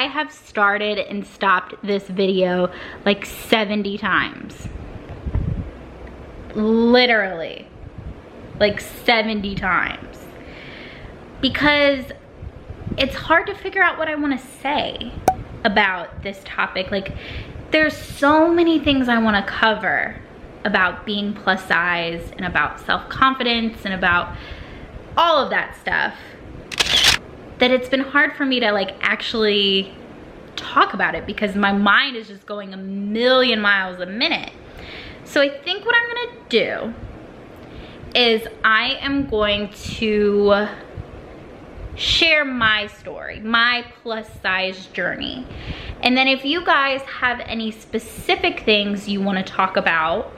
I have started and stopped this video like 70 times. Literally, like 70 times. Because it's hard to figure out what I want to say about this topic. Like, there's so many things I want to cover about being plus size and about self-confidence and about all of that stuff, that it's been hard for me to like actually talk about it because my mind is just going a million miles a minute. So I think what I'm gonna do is I am going to share my story, my plus size journey. And then if you guys have any specific things you want to talk about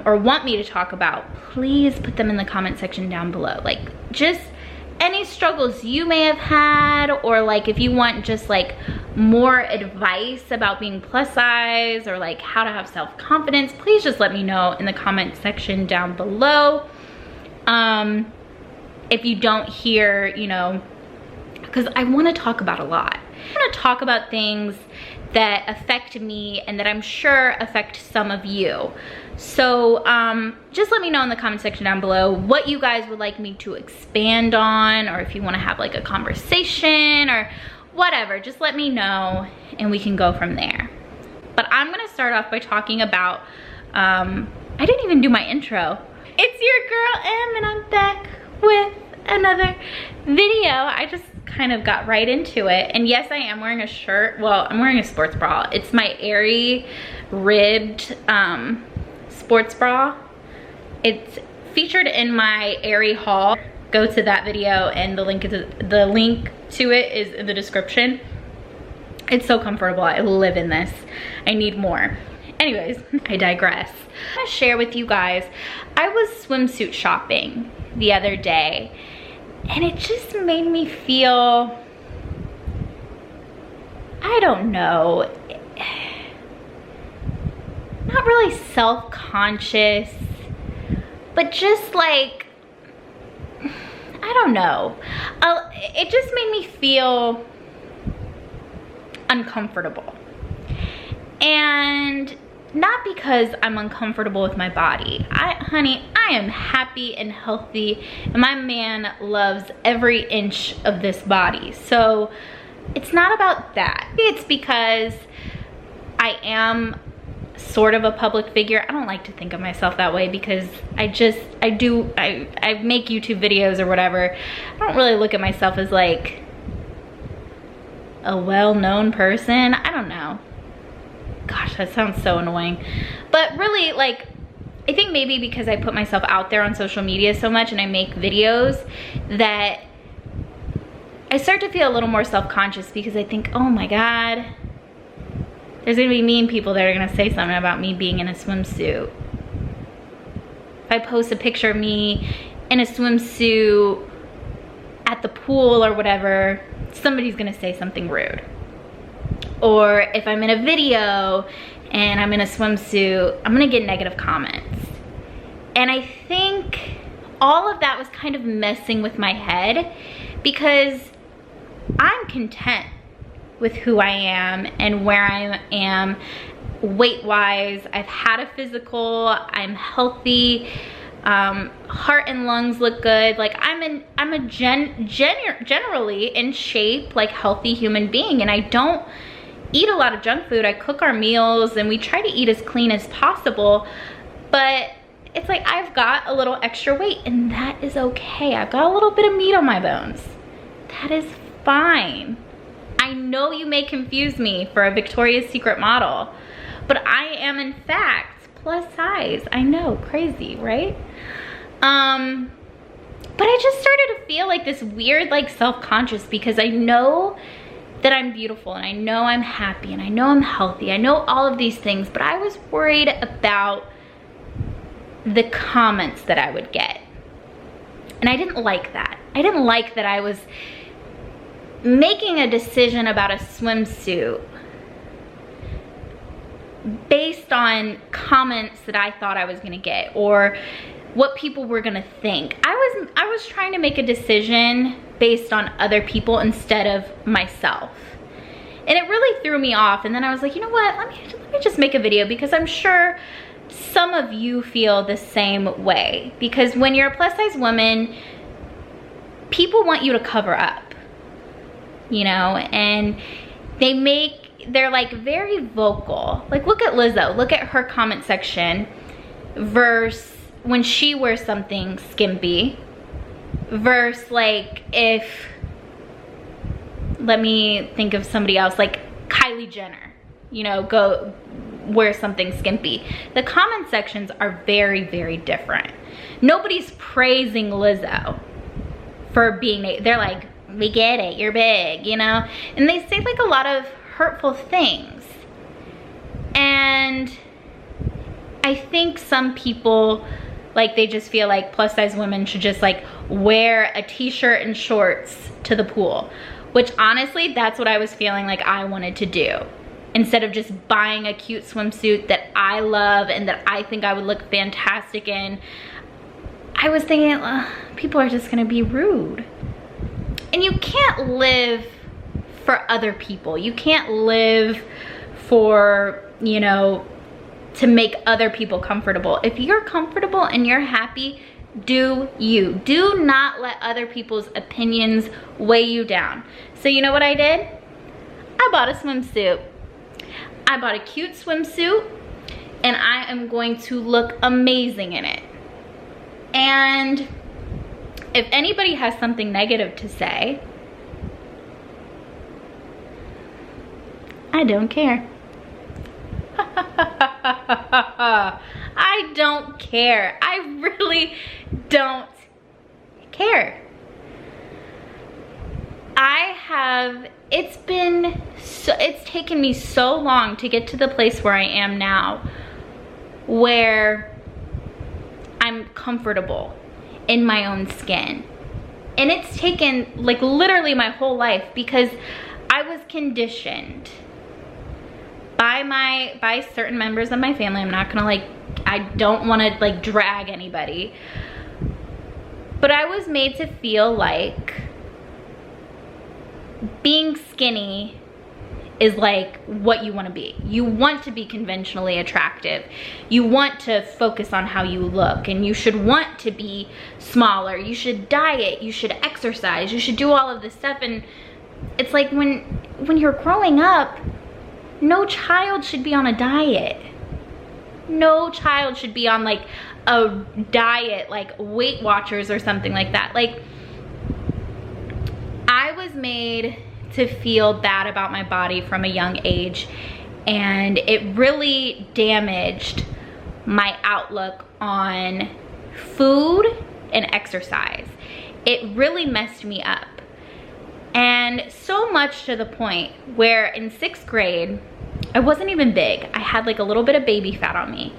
or want me to talk about, please put them in the comment section down below. Like, just any struggles you may have had, or like if you want just like more advice about being plus size or like how to have self-confidence, please just let me know in the comment section down below. If you don't hear, you know, because I want to talk about a lot. I want to talk about things that affect me and that I'm sure affect some of you. So just let me know in the comment section down below what you guys would like me to expand on, or if you want to have like a conversation or whatever, just let me know and we can go from there. But I'm going to start off by talking about, I didn't even do my intro. It's your girl M and I'm back with another video. I just kind of got right into it. And yes, I am wearing a shirt. Well, I'm wearing a sports bra. It's my Airy ribbed sports bra. It's featured in my Airy haul. Go to that video and the link to it is in the description. It's so comfortable. I live in this. I need more. Anyways, I digress. I'm gonna share with you guys, I was swimsuit shopping the other day and it just made me feel, I don't know, not really self-conscious, but just like, I don't know. It just made me feel uncomfortable. And not because I'm uncomfortable with my body. Honey, I am happy and healthy, and my man loves every inch of this body. So it's not about that. It's because I am sort of a public figure. I don't like to think of myself that way because I make YouTube videos or whatever. I don't really look at myself as like a well-known person. I don't know. Gosh, that sounds so annoying. But really, like, I think maybe because I put myself out there on social media so much and I make videos, that I start to feel a little more self-conscious because I think, oh my God, there's gonna be mean people that are gonna say something about me being in a swimsuit. If I post a picture of me in a swimsuit at the pool or whatever, somebody's gonna say something rude. Or if I'm in a video and I'm in a swimsuit, I'm gonna get negative comments. And I think all of that was kind of messing with my head because I'm content with who I am and where I am weight-wise. I've had a physical, I'm healthy, heart and lungs look good. Like I'm a generally in shape, like healthy human being, and I don't eat a lot of junk food. I cook our meals and we try to eat as clean as possible, but it's like I've got a little extra weight and that is okay. I've got a little bit of meat on my bones. That is fine. I know you may confuse me for a Victoria's Secret model, but I am in fact plus size. I know, crazy, right? But I just started to feel like this weird like self-conscious because I know that I'm beautiful and I know I'm happy and I know I'm healthy. I know all of these things, but I was worried about the comments that I would get. And I didn't like that. I didn't like that I was making a decision about a swimsuit based on comments that I thought I was gonna get or what people were gonna think. I was trying to make a decision based on other people instead of myself. And it really threw me off. And then I was like, you know what, let me just make a video, because I'm sure some of you feel the same way. Because when you're a plus size woman, people want you to cover up, you know, and they're like very vocal. Like, look at Lizzo, look at her comment section versus when she wears something skimpy, versus like if, let me think of somebody else, like Kylie Jenner, you know, go wear something skimpy. The comment sections are very, very different. Nobody's praising Lizzo for being, they're like, we get it, you're big, you know? And they say like a lot of hurtful things. And I think some people, like, they just feel like plus size women should just like wear a t-shirt and shorts to the pool, which honestly, that's what I was feeling like I wanted to do. Instead of just buying a cute swimsuit that I love and that I think I would look fantastic in, I was thinking, people are just gonna be rude. And you can't live for other people. You can't live for, you know, to make other people comfortable. If you're comfortable and you're happy, do you. Do not let other people's opinions weigh you down. So you know what I did? I bought a swimsuit. I bought a cute swimsuit, and I am going to look amazing in it. And if anybody has something negative to say, I don't care. I don't care. I really don't care. It's taken me so long to get to the place where I am now, where I'm comfortable in my own skin. And it's taken like literally my whole life, because I was conditioned by certain members of my family. I'm not gonna like, I don't wanna like drag anybody, but I was made to feel like being skinny is like what you want to be. You want to be conventionally attractive. You want to focus on how you look, and you should want to be smaller. You should diet, you should exercise, you should do all of this stuff. And it's like when you're growing up, no child should be on a diet. No child should be on like a diet like Weight Watchers or something like that. Like, I was made to feel bad about my body from a young age, and it really damaged my outlook on food and exercise. It really messed me up. And so much to the point where in 6th grade, I wasn't even big. I had like a little bit of baby fat on me.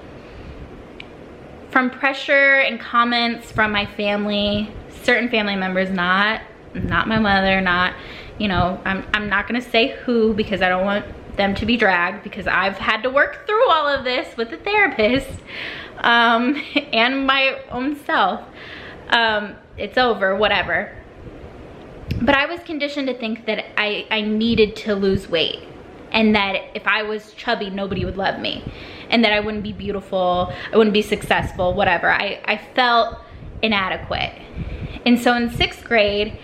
From pressure and comments from my family, certain family members, not my mother, not, you know, I'm not gonna say who, because I don't want them to be dragged, because I've had to work through all of this with a therapist and my own self. It's over, whatever. But I was conditioned to think that I needed to lose weight, and that if I was chubby, nobody would love me, and that I wouldn't be beautiful, I wouldn't be successful, whatever. I felt inadequate. And so in 6th grade,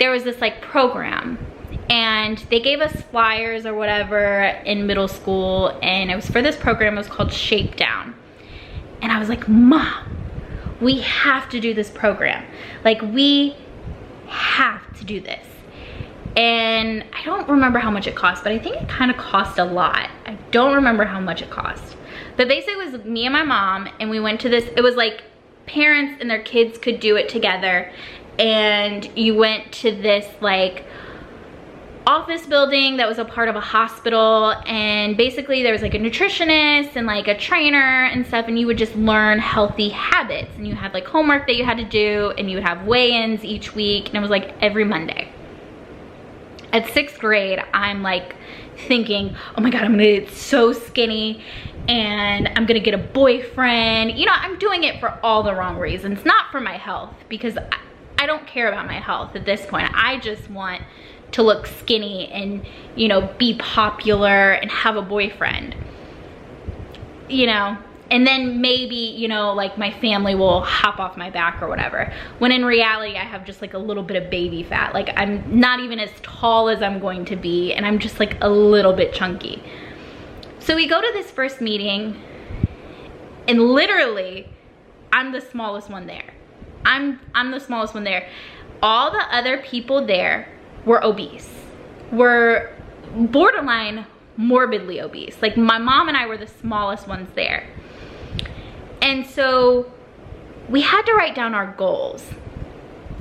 there was this like program, and they gave us flyers or whatever in middle school, and it was for this program. It was called Shape Down. And I was like, Mom, we have to do this program. Like, we have to do this. And I don't remember how much it cost, but I think it kind of cost a lot. I don't remember how much it cost. But basically it was me and my mom, and we went to this, it was like parents and their kids could do it together. And you went to this like office building that was a part of a hospital, and basically there was like a nutritionist and like a trainer and stuff, and you would just learn healthy habits, and you had like homework that you had to do, and you would have weigh-ins each week, and it was like every Monday. At 6th grade, I'm like thinking, oh my God, I'm gonna get so skinny, and I'm gonna get a boyfriend. You know, I'm doing it for all the wrong reasons, not for my health, because I I don't care about my health at this point. I just want to look skinny and, you know, be popular and have a boyfriend, you know, and then maybe, you know, like my family will hop off my back or whatever. When in reality, I have just like a little bit of baby fat. Like I'm not even as tall as I'm going to be, and I'm just like a little bit chunky. So we go to this first meeting, and literally I'm the smallest one there. I'm the smallest one there. All the other people there were obese, were borderline morbidly obese. Like my mom and I were the smallest ones there. And so we had to write down our goals.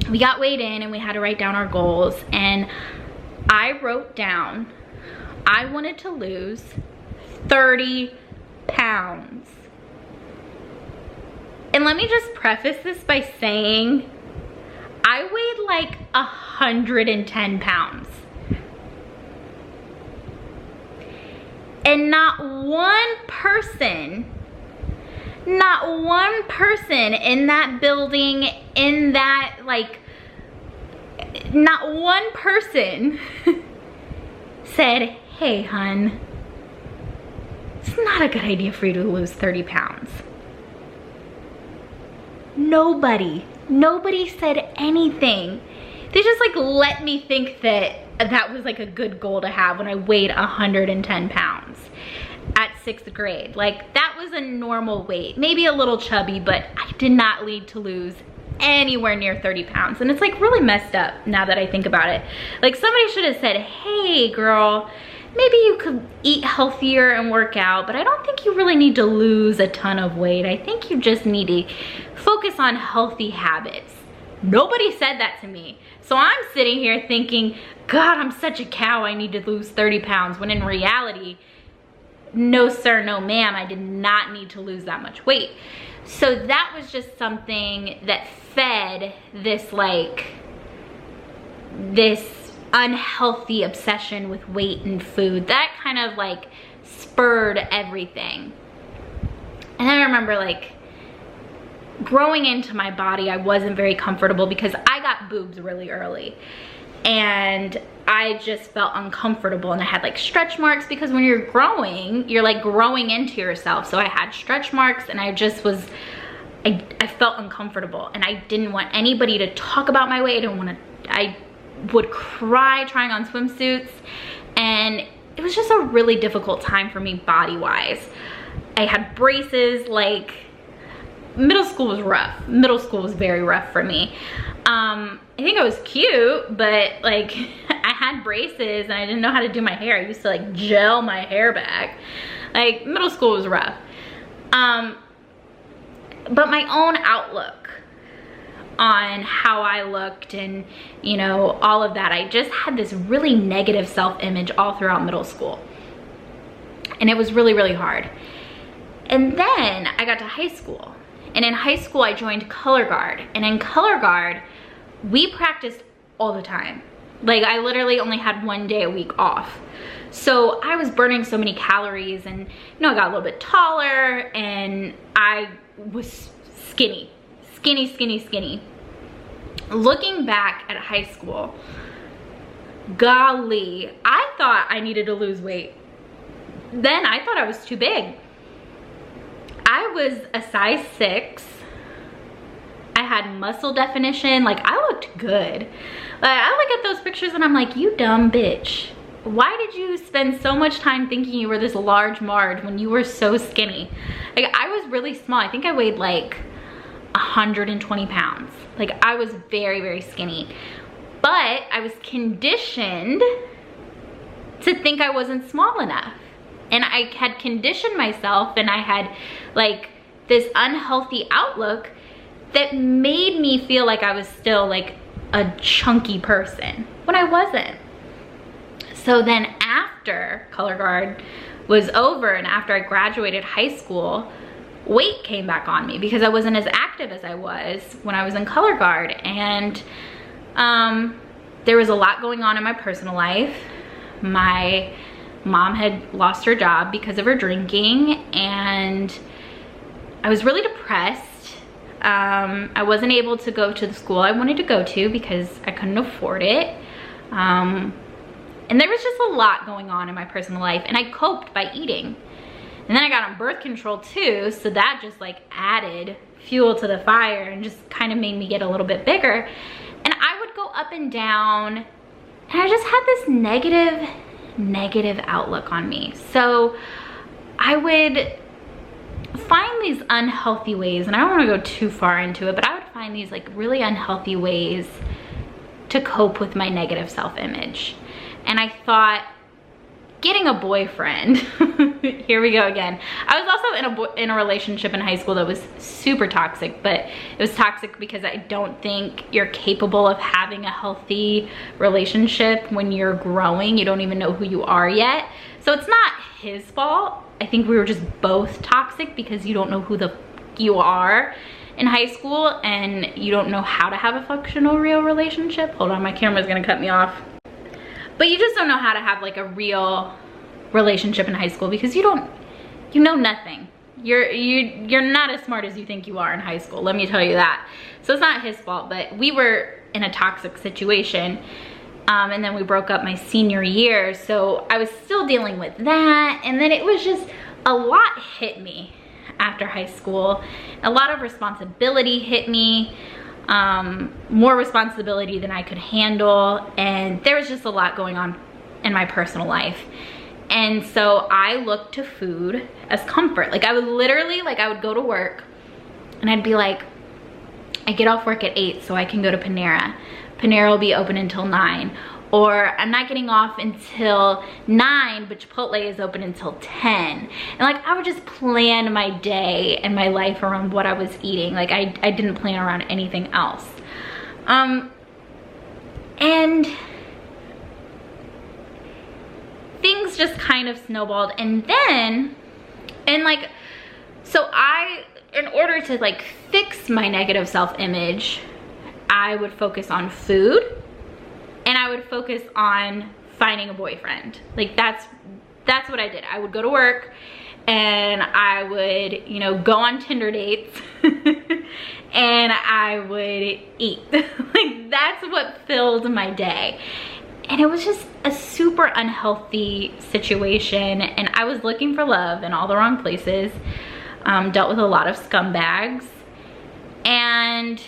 We got weighed in and we had to write down our goals. And I wrote down, I wanted to lose 30 pounds. And let me just preface this by saying, I weighed like 110 pounds. And not one person in that building, in that, like, not one person said, hey, hun, it's not a good idea for you to lose 30 pounds. Nobody said anything. They just like let me think that that was like a good goal to have when I weighed 110 pounds at 6th grade. Like that was a normal weight, maybe a little chubby, but I did not need to lose anywhere near 30 pounds. And it's like really messed up now that I think about it. Like somebody should have said, hey girl, maybe you could eat healthier and work out, but I don't think you really need to lose a ton of weight. I think you just need to focus on healthy habits. Nobody said that to me. So I'm sitting here thinking, God, I'm such a cow, I need to lose 30 pounds. When in reality, no sir, no ma'am, I did not need to lose that much weight. So that was just something that fed this unhealthy obsession with weight and food. That kind of like spurred everything. And I remember like growing into my body, I wasn't very comfortable because I got boobs really early. And I just felt uncomfortable, and I had like stretch marks because when you're growing, you're like growing into yourself. So I had stretch marks and I just was, I felt uncomfortable, and I didn't want anybody to talk about my weight. I would cry trying on swimsuits, and it was just a really difficult time for me body-wise. I had braces. Like middle school was rough. Middle school was very rough for me. I think I was cute, but like I had braces and I didn't know how to do my hair. I used to like gel my hair back. Like middle school was rough. But my own outlook on how I looked and, you know, all of that, I just had this really negative self-image all throughout middle school. And it was really, really hard. And then I got to high school. And in high school, I joined color guard. And in color guard, we practiced all the time. Like I literally only had 1 day a week off. So I was burning so many calories, and you know, I got a little bit taller and I was skinny. Looking back at high school, golly, I thought I needed to lose weight. Then I thought I was too big. I was a size 6. I had muscle definition. Like I looked good. Like I look at those pictures and I'm like, you dumb bitch. Why did you spend so much time thinking you were this large Marge when you were so skinny? Like I was really small. I think I weighed like 120 pounds. Like I was very, very skinny. But I was conditioned to think I wasn't small enough. And I had conditioned myself, and I had like this unhealthy outlook that made me feel like I was still like a chunky person when I wasn't. So then after color guard was over and after I graduated high school, weight came back on me because I wasn't as active as I was when I was in color guard. And there was a lot going on in my personal life. My mom had lost her job because of her drinking, and I was really depressed. I wasn't able to go to the school I wanted to go to because I couldn't afford it. And there was just a lot going on in my personal life, and I coped by eating. And then I got on birth control too, so that just like added fuel to the fire and just kind of made me get a little bit bigger. And I would go up and down, and I just had this negative outlook on me. So I would find these unhealthy ways, and I don't want to go too far into it, but I would find these like really unhealthy ways to cope with my negative self-image. And I thought, getting a boyfriend, here we go again. I was also in a relationship in high school that was super toxic, but it was toxic because I don't think you're capable of having a healthy relationship when you're growing. You don't even know who you are yet. So it's not his fault. I think we were just both toxic because you don't know who you are in high school, and you don't know how to have a functional real relationship. Hold on, my camera's gonna cut me off. But you just don't know how to have like a real relationship in high school because you know nothing. You're not as smart as you think you are in high school, let me tell you that. So it's not his fault, but we were in a toxic situation. And then we broke up my senior year, so I was still dealing with that. And then it was just, a lot hit me after high school. A lot of responsibility hit me. More responsibility than I could handle, and there was just a lot going on in my personal life. And so I looked to food as comfort. Like I would literally, like I would go to work and I'd be like, I get off work at 8 so I can go to Panera. Panera will be open until 9. Or I'm not getting off until 9, but Chipotle is open until 10. And like, I would just plan my day and my life around what I was eating. Like I didn't plan around anything else. And things just kind of snowballed. And then, so in order to like fix my negative self-image, I would focus on food. And I would focus on finding a boyfriend. Like that's what I did. I would go to work and I would, you know, go on Tinder dates and I would eat. Like that's what filled my day. And it was just a super unhealthy situation, and I was looking for love in all the wrong places. Dealt with a lot of scumbags, and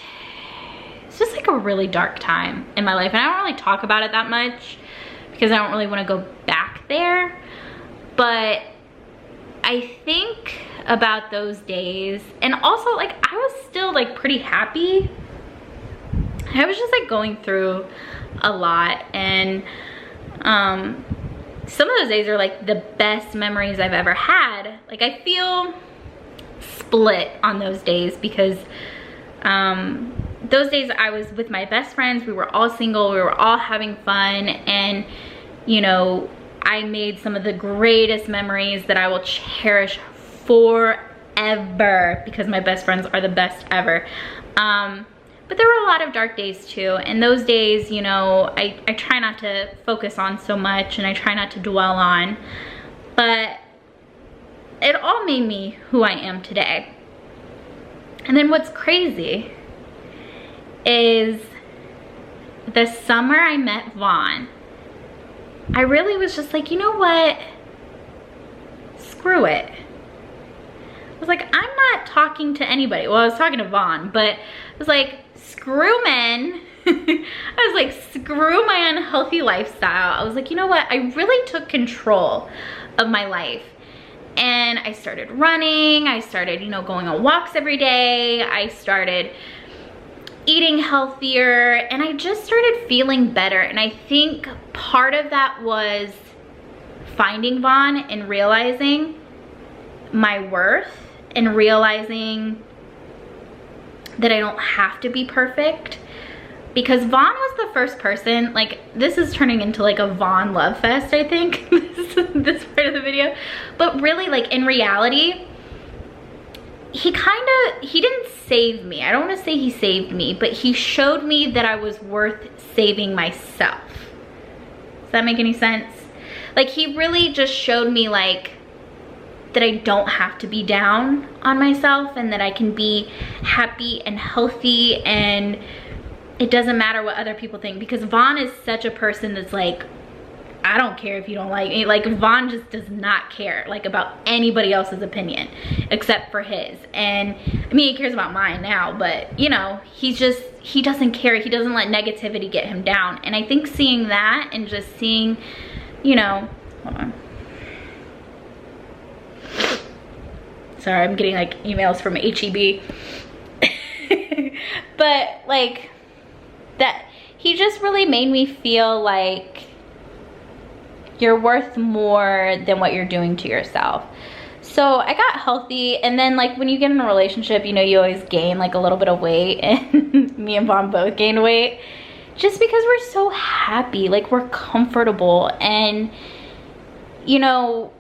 it's just like a really dark time in my life. And I don't really talk about it that much because I don't really want to go back there. But I think about those days, and also like I was still like pretty happy. I was just like going through a lot, and some of those days are like the best memories I've ever had. Like I feel split on those days because those days I was with my best friends. We were all single, we were all having fun, and you know, I made some of the greatest memories that I will cherish forever because my best friends are the best ever. But there were a lot of dark days too, and those days, you know, I try not to focus on so much, and I try not to dwell on, but it all made me who I am today. And then what's crazy is the summer I met Vaughn, I really was just like, you know what? Screw it. I was like, I'm not talking to anybody. Well, I was talking to Vaughn, but I was like, screw men. I was like, screw my unhealthy lifestyle. I was like, you know what? I really took control of my life. And I started running. I started, you know, going on walks every day. I started eating healthier, and I just started feeling better. And I think part of that was finding Vaughn and realizing my worth, and realizing that I don't have to be perfect. Because Vaughn was the first person, like, this is turning into like a Vaughn love fest, I think, this part of the video. But really, like, in reality, he didn't save me. I don't want to say he saved me, but he showed me that I was worth saving myself. Does that make any sense? Like, he really just showed me, like, that I don't have to be down on myself, and that I can be happy and healthy, and it doesn't matter what other people think. Because Vaughn is such a person that's like, I don't care if you don't like me. Like, Vaughn just does not care like about anybody else's opinion except for his. And I mean, he cares about mine now, but you know, he doesn't care. He doesn't let negativity get him down. And I think seeing that, and just seeing, you know, hold on. Sorry, I'm getting like emails from HEB. But like, that he just really made me feel like you're worth more than what you're doing to yourself. So I got healthy, and then like when you get in a relationship, you know, you always gain like a little bit of weight, and me and Vaughn both gained weight just because we're so happy, like we're comfortable. And you know,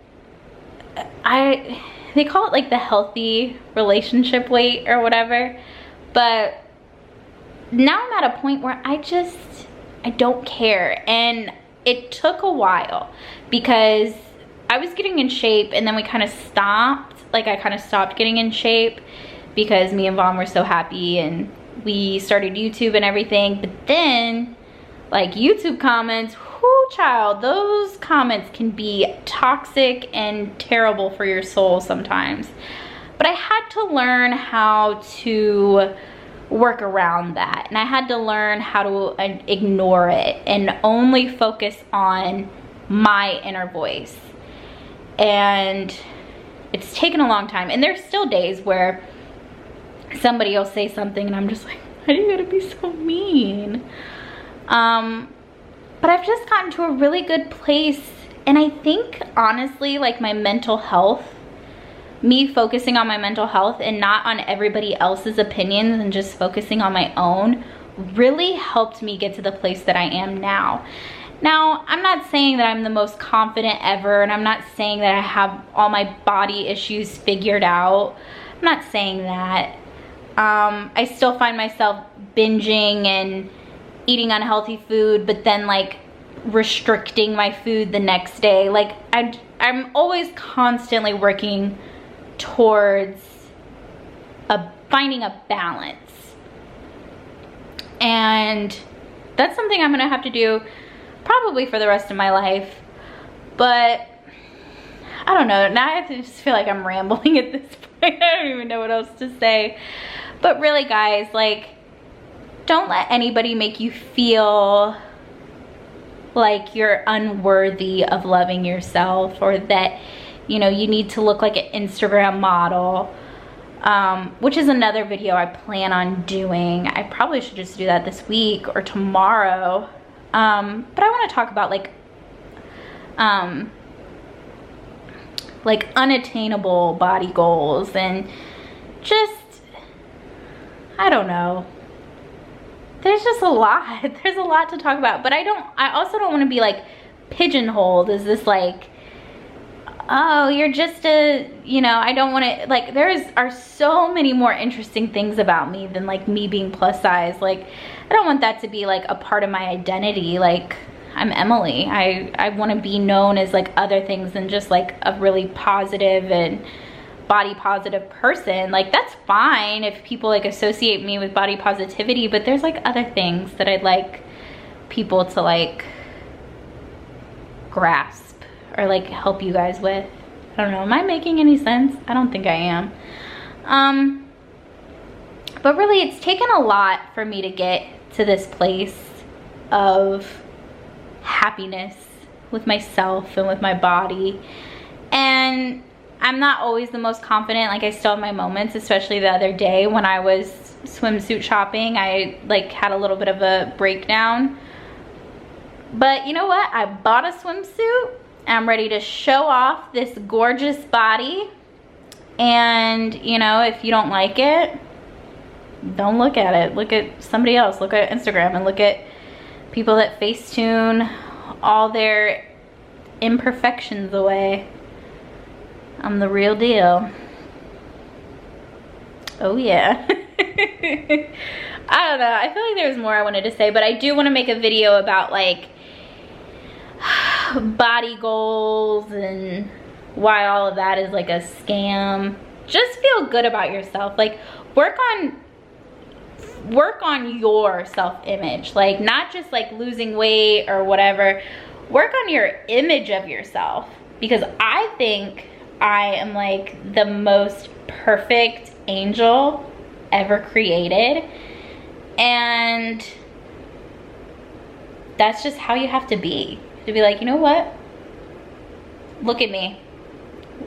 they call it like the healthy relationship weight or whatever, but now I'm at a point where I don't care. And it took a while because I was getting in shape, and then we kind of stopped. Like, I kind of stopped getting in shape because me and Vaughn were so happy, and we started YouTube and everything. But then, like, YouTube comments, whoo child, those comments can be toxic and terrible for your soul sometimes. But I had to learn how to work around that, and I had to learn how to ignore it and only focus on my inner voice. And it's taken a long time, and there's still days where somebody will say something and I'm just like, why do you gotta be so mean? But I've just gotten to a really good place, and I think honestly, like, my mental health, me focusing on my mental health and not on everybody else's opinions and just focusing on my own, really helped me get to the place that I am now. Now, I'm not saying that I'm the most confident ever, and I'm not saying that I have all my body issues figured out. I'm not saying that. I still find myself binging and eating unhealthy food, but then like restricting my food the next day. Like, I'm always constantly working towards finding a balance, and that's something I'm gonna have to do probably for the rest of my life. But I don't know, now I just feel like I'm rambling at this point. I don't even know what else to say. But really, guys, like, don't let anybody make you feel like you're unworthy of loving yourself, or that, you know, you need to look like an Instagram model, which is another video I plan on doing. I probably should just do that this week or tomorrow. But I want to talk about like unattainable body goals, and just, I don't know. There's just a lot. There's a lot to talk about. But I also don't want to be like pigeonholed as this like, oh, you're just a, you know, I don't want to, like, are so many more interesting things about me than like me being plus size. Like, I don't want that to be like a part of my identity. Like, I'm Emily. I want to be known as like other things than just like a really positive and body positive person. Like, that's fine if people like associate me with body positivity, but there's like other things that I'd like people to like grasp or like help you guys with. I don't know, am I making any sense? I don't think I am. But really, it's taken a lot for me to get to this place of happiness with myself and with my body. And I'm not always the most confident. Like, I still have my moments, especially the other day when I was swimsuit shopping. I like had a little bit of a breakdown. But you know what? I bought a swimsuit. I'm ready to show off this gorgeous body. And you know, if you don't like it, don't look at it. Look at somebody else. Look at Instagram and look at people that Facetune all their imperfections away. I'm the real deal. Oh yeah. I don't know. I feel like there's more I wanted to say, but I do want to make a video about like body goals and why all of that is like a scam. Just feel good about yourself. Like, work on your self-image. Like, not just like losing weight or whatever. Work on your image of yourself, because I think I am like the most perfect angel ever created, and that's just how you have to be. To be like, you know what? Look at me.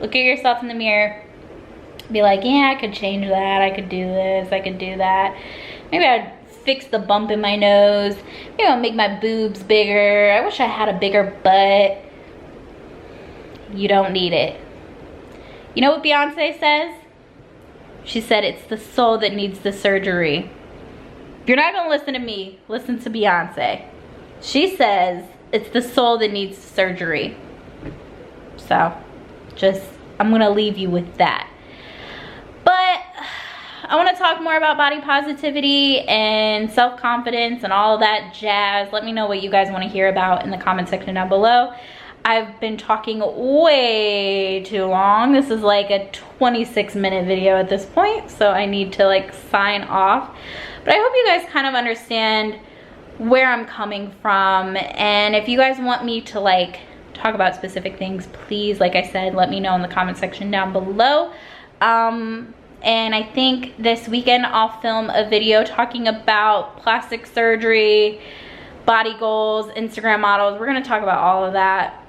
Look at yourself in the mirror. Be like, yeah, I could change that. I could do this. I could do that. Maybe I'd fix the bump in my nose. Maybe I'll make my boobs bigger. I wish I had a bigger butt. You don't need it. You know what Beyonce says? She said it's the soul that needs the surgery. If you're not gonna listen to me, listen to Beyonce. She says it's the soul that needs surgery. So, I'm gonna leave you with that. But I wanna talk more about body positivity and self-confidence and all of that jazz. Let me know what you guys wanna hear about in the comment section down below. I've been talking way too long. This is like a 26-minute video at this point, so I need to like sign off. But I hope you guys kind of understand where I'm coming from, and if you guys want me to like talk about specific things, please, like I said, let me know in the comment section down below. And I think this weekend I'll film a video talking about plastic surgery, body goals, Instagram models. We're gonna talk about all of that.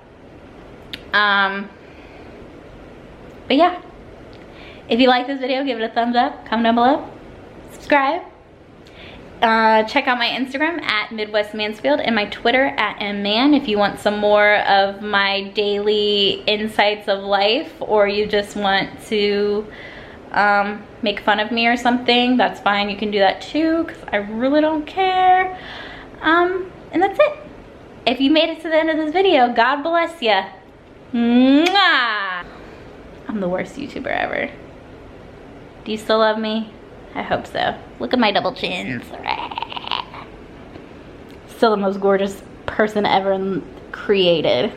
But yeah, if you like this video, give it a thumbs up, comment down below, subscribe. Check out my Instagram at Midwest Mansfield and my Twitter at mman if you want some more of my daily insights of life, or you just want to make fun of me or something. That's fine, you can do that too, because I really don't care. And that's it. If you made it to the end of this video, God bless ya. Mwah! I'm the worst YouTuber ever. Do you still love me? I hope so. Look at my double chins. Still the most gorgeous person ever created.